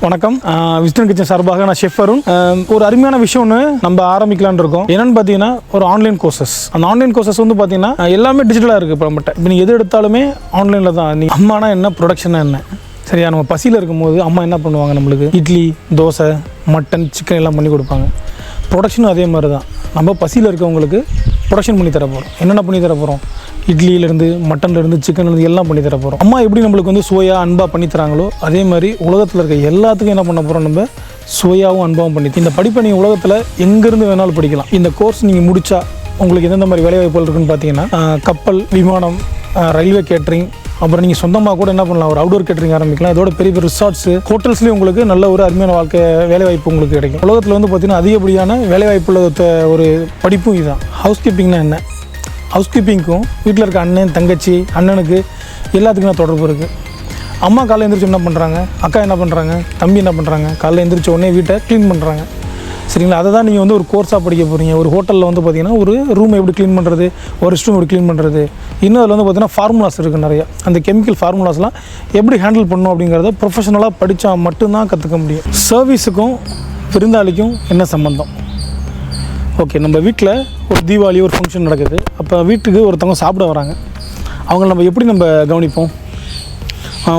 வணக்கம் Wisden kitchen சார்பாக நான் ஷெஃப் அருண் ஒரு அருமையான விஷயம் ஒன்று நம்ம ஆரம்பிக்கலான்னு இருக்கோம். என்னன்னு பார்த்தீங்கன்னா ஒரு ஆன்லைன் கோர்சஸ். அந்த ஆன்லைன் கோர்சஸ் வந்து பார்த்தீங்கன்னா எல்லாமே டிஜிட்டலாக இருக்குது. இப்போ நம்மகிட்ட இப்போ நீங்கள் எது எடுத்தாலுமே ஆன்லைனில் தான். நீங்கள் அம்மானா என்ன, ப்ரொடக்ஷனா என்ன, சரியா? நம்ம பசியில் இருக்கும்போது அம்மா என்ன பண்ணுவாங்க, நம்மளுக்கு இட்லி, தோசை, மட்டன், சிக்கன் எல்லாம் பண்ணி கொடுப்பாங்க. ப்ரொடக்ஷனும் அதே மாதிரி தான். நம்ம பசியில் இருக்கவங்களுக்கு ப்ரொடக்ஷன் பண்ணி தர போகிறோம். என்னென்ன பண்ணி தர போகிறோம்? இட்லியிலேருந்து, மட்டன்லேருந்து, சிக்கன்லேருந்து எல்லாம் பண்ணி தர போகிறோம். அம்மா எப்படி நம்மளுக்கு வந்து சுவையாக அன்பாக பண்ணி தராங்களோ அதே மாதிரி உலகத்தில் இருக்க எல்லாத்துக்கும் என்ன பண்ண போகிறோம், நம்ம சுவையாகவும் அன்பாகவும் பண்ணி. இந்த படிப்பை நீங்கள் உலகத்தில் எங்கேருந்து வேணாலும் படிக்கலாம். இந்த கோர்ஸ் நீங்கள் முடித்தா உங்களுக்கு எந்தெந்த மாதிரி வேலைவாய்ப்புகள் இருக்குன்னு பார்த்தீங்கன்னா கப்பல், விமானம், ரயில்வே கேட்டரிங், அப்புறம் நீங்கள் சொந்தமாக கூட என்ன பண்ணலாம், ஒரு அவுடோர் கேட்டரிங் ஆரம்பிக்கலாம். இதோட பெரிய பெரிய ரிசார்ட்ஸு, ஹோட்டல்ஸ்லேயும் உங்களுக்கு நல்ல ஒரு அருமையான வாழ்க்கை வேலைவாய்ப்பு உங்களுக்கு கிடைக்கும். உலகத்தில் வந்து பார்த்திங்கன்னா அதிகப்படியான வேலைவாய்ப்பு உள்ள ஒரு படிப்பும் இதுதான். ஹவுஸ் கீப்பிங்னா என்ன? ஹவுஸ் கீப்பிங்க்கும் வீட்டில் இருக்க அண்ணன், தங்கச்சி, அண்ணனுக்கு எல்லாத்துக்கும் நான் தொடர்பு இருக்குது. அம்மா காலையில் எழுந்திரிச்சு என்ன பண்ணுறாங்க, அக்கா என்ன பண்ணுறாங்க, தம்பி என்ன பண்ணுறாங்க, காலையில் எழுந்திரிச்ச உடனே வீட்டை க்ளீன் பண்ணுறாங்க, சரிங்களா? அதை தான் நீங்கள் வந்து ஒரு கோர்ஸாக படிக்க போகிறீங்க. ஒரு ஹோட்டலில் வந்து பார்த்திங்கன்னா ஒரு ரூமை எப்படி க்ளீன் பண்ணுறது, ஒரு ரெஸ்ட் ரூம் எப்படி க்ளீன் பண்ணுறது, இன்னும் அதில் வந்து பார்த்திங்கன்னா ஃபார்முலாஸ் இருக்குது நிறையா. அந்த கெமிக்கல் ஃபார்முலாஸ்லாம் எப்படி ஹேண்டில் பண்ணணும் அப்படிங்கிறத ப்ரொஃபஷனலாக படித்தா மட்டும்தான் கற்றுக்க முடியும். சர்வீஸுக்கும் விருந்தாளிக்கும் என்ன சம்மந்தம்? ஓகே, நம்ம வீட்டில் ஒரு தீபாவளி, ஒரு ஃபங்க்ஷன் நடக்குது. அப்போ வீட்டுக்கு ஒருத்தவங்க சாப்பிட வராங்க. அவங்கள நம்ம எப்படி நம்ம கவனிப்போம்?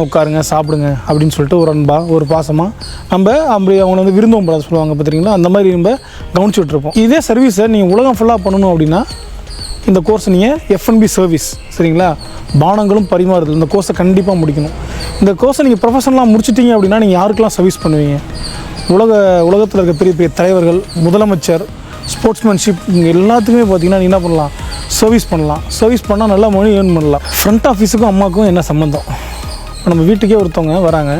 உட்காருங்க, சாப்பிடுங்க அப்படின்னு சொல்லிட்டு ஒரு அன்பாக, ஒரு பாசமாக நம்ம அப்படி அவங்கள வந்து விருந்தோம்பல சொல்லுவாங்க பார்த்துட்டிங்களா, அந்த மாதிரி நம்ம கவனிச்சு விட்டுருப்போம். இதே சர்வீஸை நீங்கள் உலகம் ஃபுல்லாக பண்ணணும் அப்படின்னா இந்த கோர்ஸ் நீங்கள் F&B சர்வீஸ், சரிங்களா, பானங்களும் பரிமாறுதல், இந்த கோர்ஸை கண்டிப்பாக முடிக்கணும். இந்த கோர்ஸை நீங்கள் ப்ரொஃபஷனலாக முடிச்சிட்டிங்க அப்படின்னா நீங்கள் யாருக்கெல்லாம் சர்வீஸ் பண்ணுவீங்க? உலகத்தில் இருக்க பெரிய பெரிய தலைவர்கள், முதலமைச்சர், ஸ்போர்ட்ஸ்மேன்ஷிப், இங்கே எல்லாத்துக்குமே பார்த்தீங்கன்னா நீங்கள் என்ன பண்ணலாம், சர்வீஸ் பண்ணலாம். சர்வீஸ் பண்ணால் நல்லா மணி ஏர்ன் பண்ணலாம். ஃப்ரண்ட் ஆஃபீஸுக்கும் அம்மாவுக்கும் என்ன சம்மந்தம்? இப்போ நம்ம வீட்டுக்கே ஒருத்தவங்க வராங்க,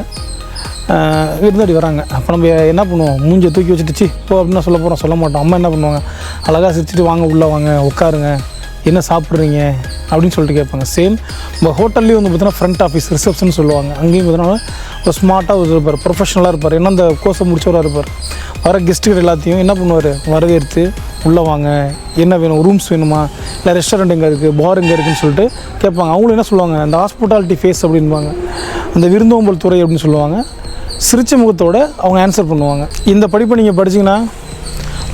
விருந்தாடி வராங்க. அப்போ நம்ம என்ன பண்ணுவோம், மூஞ்சியை தூக்கி வச்சுட்டு போ அப்படின்னு சொல்ல போகிறோம், சொல்ல மாட்டோம். அம்மா என்ன பண்ணுவாங்க, அழகாக சிரிச்சிட்டு வாங்க உள்ளே வாங்க, உட்காருங்க, என்ன சாப்பிட்றீங்க அப்படின்னு சொல்லிட்டு கேட்பாங்க. சேம் நம்ம ஹோட்டல்லேயும் வந்து பார்த்தீங்கன்னா ஃப்ரண்ட் ஆஃபீஸ், ரிசப்ஷன் சொல்லுவாங்க. அங்கேயும் பார்த்தீங்கன்னா ஒரு ஸ்மார்ட்டாக இருப்பார், ப்ரொஃபஷனலாக இருப்பார். ஏன்னா அந்த கோர்ஸை முடிச்சவராக இருப்பார். வர கெஸ்ட்டுகள் எல்லாத்தையும் என்ன பண்ணுவார், வரவேற்று உள்ளே வாங்க, என்ன வேணும், ரூம்ஸ் வேணுமா, இல்லை ரெஸ்டாரண்ட் எங்கே இருக்குது, பார் எங்கே இருக்குதுன்னு சொல்லிட்டு கேட்பாங்க. அவங்களும் என்ன சொல்லுவாங்க, அந்த ஹாஸ்பிட்டாலிட்டி ஃபேஸ் அப்படின்பாங்க, அந்த விருந்தோம்பல் துறை அப்படின்னு சொல்லுவாங்க. சிரிச்ச முகத்தோடு அவங்க ஆன்சர் பண்ணுவாங்க. இந்த படிப்பை நீங்கள் படிச்சிங்கன்னா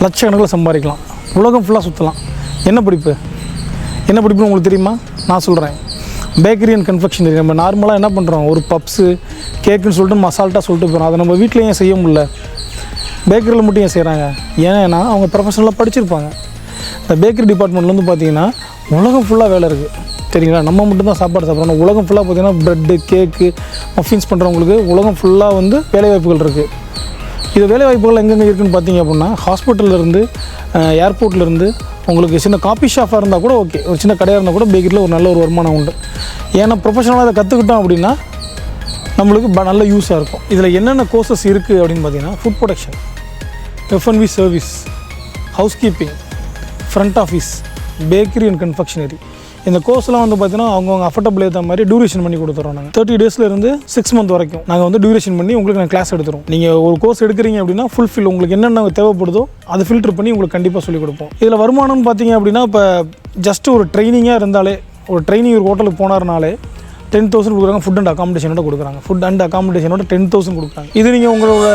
லட்சக்கணக்கில் சம்பாதிக்கலாம், உலகம் ஃபுல்லாக சுற்றலாம். என்ன படிப்புன்னு உங்களுக்கு தெரியுமா? நான் சொல்கிறேன். Bakery and confectionery. நம்ம நார்மலாக என்ன பண்ணுறோம், ஒரு பப்ஸு, கேக்குன்னு சொல்லிட்டு நம்ம அசால்ட்டாக சொல்லிட்டு போகிறோம். அதை நம்ம வீட்டில் ஏன் செய்ய முடியல, பேக்கரியில் மட்டும் ஏன் செய்கிறாங்க? ஏன்னா அவங்க ப்ரொஃபஷனலாக படிச்சிருப்பாங்க. இந்த பேக்கரி டிபார்ட்மெண்ட்டில் வந்து பார்த்திங்கன்னா உலகம் ஃபுல்லாக வேலை இருக்குது, சரிங்களா? நம்ம மட்டும்தான் சாப்பாடு சாப்பிட்றோம். உலகம் ஃபுல்லாக பார்த்திங்கன்னா ப்ரெட்டு, கேக்கு, மஃபின்ஸ் பண்ணுறவங்களுக்கு உலகம் ஃபுல்லாக வந்து வேலைவாய்ப்புகள் இருக்குது. இது வேலைவாய்ப்புகள் எங்கெங்கே இருக்குதுன்னு பார்த்தீங்க அப்படின்னா ஹாஸ்பிட்டல்லேருந்து, ஏர்போர்ட்லேருந்து, உங்களுக்கு சின்ன காஃபி ஷாப்பாக இருந்தால் கூட ஓகே, ஒரு சின்ன கடையாக இருந்தால் கூட பேக்கரியில் ஒரு நல்ல ஒரு வருமானம் உண்டு. ஏன்னா ப்ரொஃபஷனலாக அதை கற்றுக்கிட்டோம் அப்படின்னா நம்மளுக்கு நல்ல யூஸாக இருக்கும். இதில் என்னென்ன கோர்சஸ் இருக்குது அப்படின்னு பார்த்தீங்கன்னா food production, F&B service, house keeping, front office, bakery and confectionery. இந்த கோர்ஸ்லாம் வந்து பார்த்தீங்கன்னா அவங்கவுங்க அஃபர்டபுள் ஏற்ற மாதிரி டியூரேஷன் பண்ணி கொடுத்துறோம். நாங்கள் 30 டேஸ்லேருந்து 6 மந்த் வரைக்கும் நாங்கள் வந்து டியூரேஷன் பண்ணி உங்களுக்கு நான் கிளாஸ் எடுத்துருவோம். நீங்கள் ஒரு கோர்ஸ் எடுக்கிறீங்க அப்படின்னா ஃபுல்ஃபில் உங்களுக்கு என்னென்ன தேவைப்படுதோ அதை ஃபில்டர் பண்ணி உங்களுக்கு கண்டிப்பாக சொல்லிக் கொடுப்போம். இதில் வருமானம்னு பார்த்தீங்க அப்படின்னா இப்போ ஜஸ்ட் ஒரு ட்ரைனிங்காக இருந்தாலே, ஒரு ட்ரைனிங் ஒரு ஹோட்டலுக்கு போனார்னாலே 10,000 கொடுக்குறாங்க. ஃபுட் அண்ட் அகாமடேஷனோட கொடுக்குறாங்க. ஃபுட் அண்ட் அகாமடேஷனோட 10,000 கொடுக்குறாங்க. இது நீங்கள் உங்களோட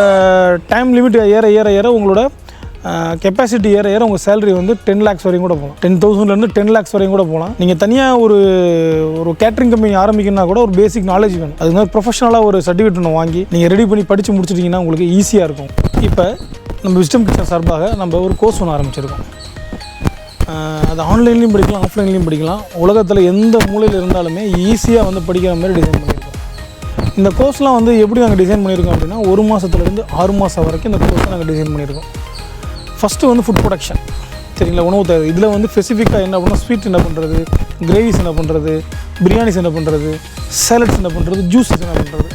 டைம் லிமிட் ஏற உங்களோட கெப்பாசிட்டி ஏற உங்கள் சேலரி வந்து 10 lakhs வரையும் கூட போகலாம். 10,000லேருந்து 10 lakhs வரையும் கூட போகலாம். நீங்கள் தனியாக ஒரு கேட்டரிங் கம்பெனி ஆரம்பிக்கணும்னா கூட ஒரு பேசிக் நாலேஜ் வேணும். அது மாதிரி ப்ரொஃபஷனலாக ஒரு சர்டிஃபிகேட் ஒன்று வாங்கி நீங்கள் ரெடி பண்ணி படித்து முடிச்சிட்டிங்கன்னா உங்களுக்கு ஈஸியாக இருக்கும். இப்போ நம்ம விஸ்டம் கிச்சன் சார்பாக நம்ம ஒரு கோர்ஸ் ஒன்று ஆரம்பிச்சிருக்கோம். அது ஆன்லைன்லேயும் படிக்கலாம், ஆஃப்லைன்லேயும் படிக்கலாம். உலகத்தில் எந்த மூலையில் இருந்தாலுமே ஈஸியாக வந்து படிக்கிற மாதிரி டிசைன் பண்ணியிருக்கோம். இந்த கோர்ஸ்லாம் வந்து எப்படி நாங்கள் டிசைன் பண்ணியிருக்கோம் அப்படின்னா 1 மாதத்துலேருந்து 6 மாதம் வரைக்கும் இந்த கோர்ஸை நாங்கள் டிசைன் பண்ணியிருக்கோம். ஃபஸ்ட்டு வந்து ஃபுட் ப்ரொடக்ஷன், சரிங்களா, உணவு தேவை. இதில் வந்து ஸ்பெசிஃபிக்காக என்ன பண்ணால் ஸ்வீட் என்ன பண்ணுறது, கிரேவிஸ் என்ன பண்ணுறது, பிரியாணிஸ் என்ன பண்ணுறது, சேலட்ஸ் என்ன பண்ணுறது, ஜூஸஸ் என்ன பண்ணுறது,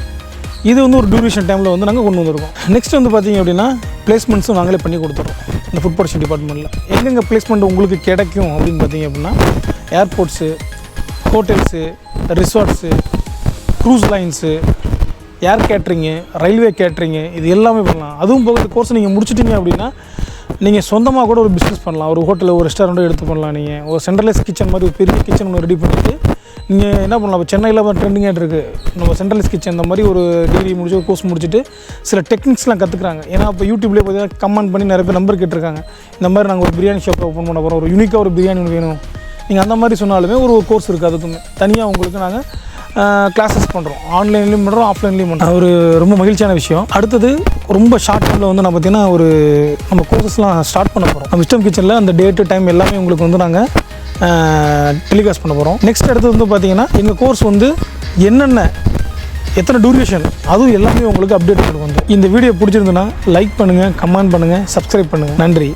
இது வந்து ஒரு டியூரேஷன் டைமில் வந்து நாங்கள் கொண்டு வந்திருக்கோம். நெக்ஸ்ட் வந்து பார்த்திங்க அப்படின்னா பிளேஸ்மெண்ட்ஸும் நாங்களே பண்ணி கொடுத்துறோம். இந்த ஃபுட் ப்ரொடக்ஷன் டிபார்ட்மெண்ட்டில் எங்கெங்கே பிளேஸ்மெண்ட் உங்களுக்கு கிடைக்கும் அப்படின்னு பார்த்திங்க அப்படின்னா airports, hotels, resorts, cruise lines, ஏர் கேட்ரிங்கு, ரயில்வே கேட்ரிங்கு, இது எல்லாமே பண்ணலாம். அதுவும் போக கோர்ஸ் நீங்கள் முடிச்சிட்டிங்க அப்படின்னா நீங்கள் சொந்தமாக கூட ஒரு பிஸ்னஸ் பண்ணலாம். ஒரு ஹோட்டலில் ஒரு ரெஸ்டாரண்ட்டோ எடுத்து பண்ணலாம். நீங்கள் ஒரு சென்ட்ரலைஸ் கிச்சன் மாதிரி ஒரு பெரிய கிச்சன் ஒன்று ரெடி பண்ணிவிட்டு நீங்கள் என்ன பண்ணலாம், இப்போ சென்னையில் ட்ரெண்டிங்காக இருக்குது, நம்ம சென்ட்ரலைஸ் கிச்சன் இந்த மாதிரி ஒரு டிகிரி முடிச்சு ஒரு கோர்ஸ் முடிச்சுட்டு சில டெக்னிக்ஸ்லாம் கற்றுக்குறாங்க. ஏன்னா இப்போ யூடியூப்லேயே பார்த்தீங்கன்னா கமெண்ட் பண்ணி நிறைய பேர் நம்பர் கேட்டிருக்காங்க, இந்த மாதிரி நாங்கள் ஒரு பிரியாணி ஷாப் ஓப்பன் பண்ண போகிறோம், ஒரு யூனிக்காக ஒரு பிரியாணி வேணும், நீங்கள் அந்த மாதிரி சொன்னாலுமே ஒரு கோர்ஸ் இருக்குது. அதுக்குமே தனியாக உங்களுக்கு நாங்கள் கிளாஸஸ் பண்ணுறோம், ஆன்லைன்லேயும் பண்ணுறோம், ஆஃப்லைன்லேயும் பண்ணுறோம். ஒரு ரொம்ப மகிழ்ச்சியான விஷயம். அடுத்தது ரொம்ப ஷார்ட் டைமில் வந்து நான் பார்த்திங்கன்னா நம்ம கோர்சஸ்லாம் ஸ்டார்ட் பண்ண போகிறோம். நம்ம விஸ்டம் கிச்சனில் அந்த டேட்டு டைம் எல்லாமே உங்களுக்கு வந்து நாங்கள் டெலிகாஸ்ட் பண்ண போகிறோம். நெக்ஸ்ட் அடுத்து வந்து பார்த்திங்கன்னா எங்கள் கோர்ஸ் வந்து என்னென்ன எத்தனை டூரேஷன் அதுவும் எல்லாமே உங்களுக்கு அப்டேட் பண்ணுவோம். இந்த வீடியோ பிடிச்சிருந்துன்னா லைக் பண்ணுங்கள், கமெண்ட் பண்ணுங்கள், சப்ஸ்கிரைப் பண்ணுங்கள். நன்றி.